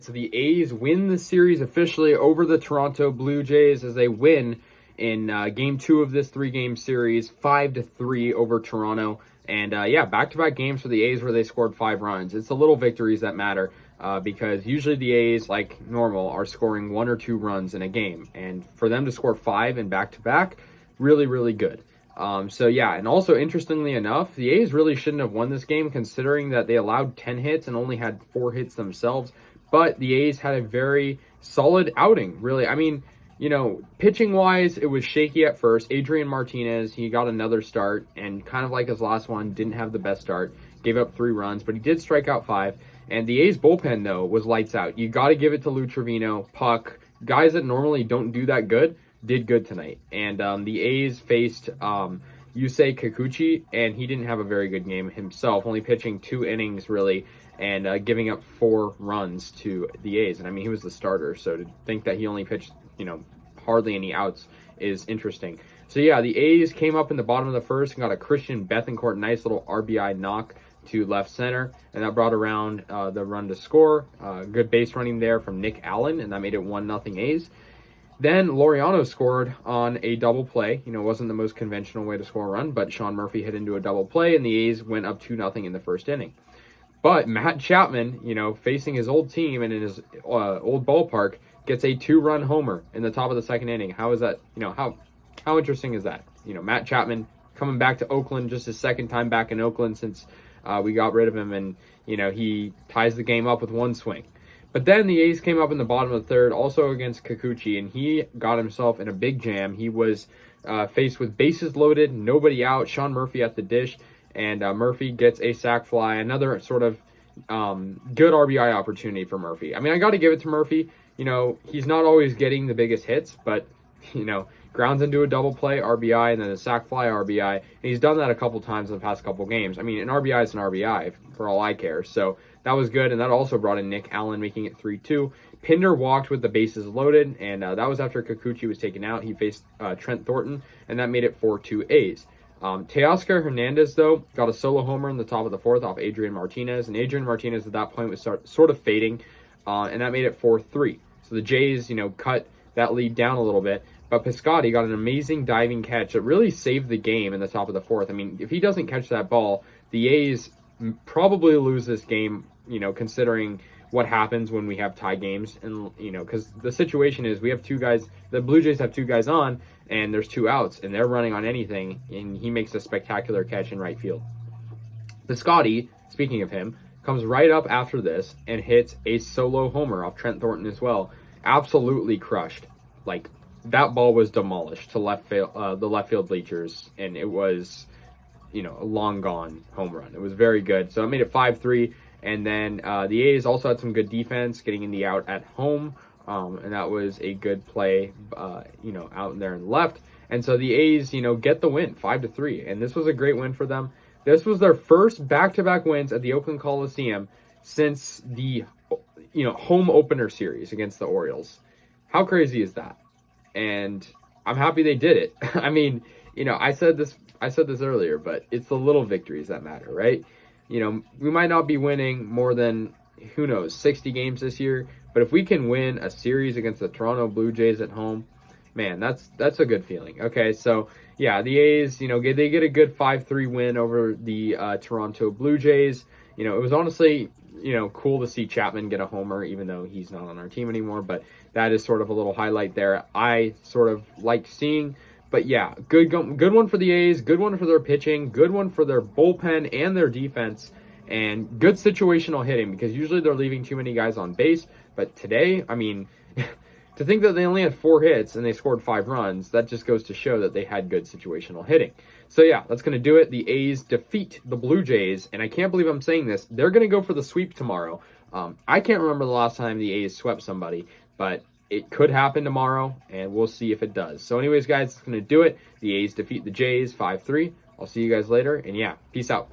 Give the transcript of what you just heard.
So the A's win the series officially over the Toronto Blue Jays as they win in game 2 of this 3-game series, 5-3 over Toronto. And yeah, back-to-back games for the A's where they scored 5 runs. It's the little victories that matter because usually the A's, like normal, are scoring 1 or 2 runs in a game. And for them to score 5 in back-to-back, really, really good. So yeah, and also interestingly enough, the A's really shouldn't have won this game considering that they allowed 10 hits and only had 4 hits themselves. But the A's had a very solid outing, really. I mean, you know, pitching-wise, it was shaky at first. Adrian Martinez, he got another start, and kind of like his last one, didn't have the best start. Gave up 3 runs, but he did strike out 5. And the A's bullpen, though, was lights out. You got to give it to Lou Trevino, Puck. Guys that normally don't do that good, did good tonight. And the A's faced Yusei Kikuchi, and he didn't have a very good game himself, only pitching 2 innings, really, and giving up 4 runs to the A's. And I mean, he was the starter, so to think that he only pitched, you know, hardly any outs is interesting. So yeah, the A's came up in the bottom of the first and got a Christian Bethancourt nice little RBI knock to left center, and that brought around the run to score. Good base running there from Nick Allen, and that made it 1-0 A's. Then Laureano scored on a double play. You know, it wasn't the most conventional way to score a run, but Sean Murphy hit into a double play, and the A's went up 2-0 in the first inning. But Matt Chapman, you know, facing his old team and in his old ballpark, gets a 2-run homer in the top of the second inning. How is that? You know, how interesting is that? You know, Matt Chapman coming back to Oakland, just his second time back in Oakland since we got rid of him, and, you know, he ties the game up with 1 swing. But then the A's came up in the bottom of the third, also against Kikuchi, and he got himself in a big jam. He was faced with bases loaded, nobody out, Sean Murphy at the dish, and Murphy gets a sac fly, another sort of good RBI opportunity for Murphy. I mean, I got to give it to Murphy. You know, he's not always getting the biggest hits, but, you know, grounds into a double play, RBI, and then a sac fly, RBI. And he's done that a couple times in the past couple games. I mean, an RBI is an RBI for all I care. So that was good, and that also brought in Nick Allen, making it 3-2. Pinder walked with the bases loaded, and that was after Kikuchi was taken out. He faced Trent Thornton, and that made it 4-2 A's. Teoscar Hernandez, though, got a solo homer in the top of the 4th off Adrian Martinez, and Adrian Martinez at that point was sort of fading, and that made it 4-3. So the Jays, you know, cut that lead down a little bit, but Piscotty got an amazing diving catch that really saved the game in the top of the 4th. I mean, if he doesn't catch that ball, the A's probably lose this game, you know, considering what happens when we have tie games. And, you know, because the situation is we have 2 guys, the Blue Jays have 2 guys on, and there's 2 outs, and they're running on anything, and he makes a spectacular catch in right field. Piscotty, speaking of him, comes right up after this and hits a solo homer off Trent Thornton as well. Absolutely crushed. Like, that ball was demolished to the left field bleachers, and it was, you know, a long gone home run. It was very good. So it made it 5-3, and then the A's also had some good defense, getting in the out at home, and that was a good play, you know, out there in the left. And so the A's, you know, get the win, 5-3, and this was a great win for them. This was their first back-to-back wins at the Oakland Coliseum since the, you know, home opener series against the Orioles. How crazy is that? And I'm happy they did it. I mean, you know, I said this earlier, but it's the little victories that matter, right? You know, we might not be winning more than, who knows, 60 games this year, but if we can win a series against the Toronto Blue Jays at home, man, that's a good feeling. Okay, so yeah, the A's, you know, they get a good 5-3 win over the Toronto Blue Jays. You know, it was honestly, you know, cool to see Chapman get a homer, even though he's not on our team anymore, but that is sort of a little highlight there I sort of liked seeing. But yeah, good one for the A's, good one for their pitching, good one for their bullpen and their defense, and good situational hitting, because usually they're leaving too many guys on base. But today, I mean, to think that they only had 4 hits and they scored 5 runs, that just goes to show that they had good situational hitting. So yeah, that's going to do it. The A's defeat the Blue Jays, and I can't believe I'm saying this. They're going to go for the sweep tomorrow. I can't remember the last time the A's swept somebody, but it could happen tomorrow, and we'll see if it does. So anyways, guys, that's going to do it. The A's defeat the Jays 5-3. I'll see you guys later, and yeah, peace out.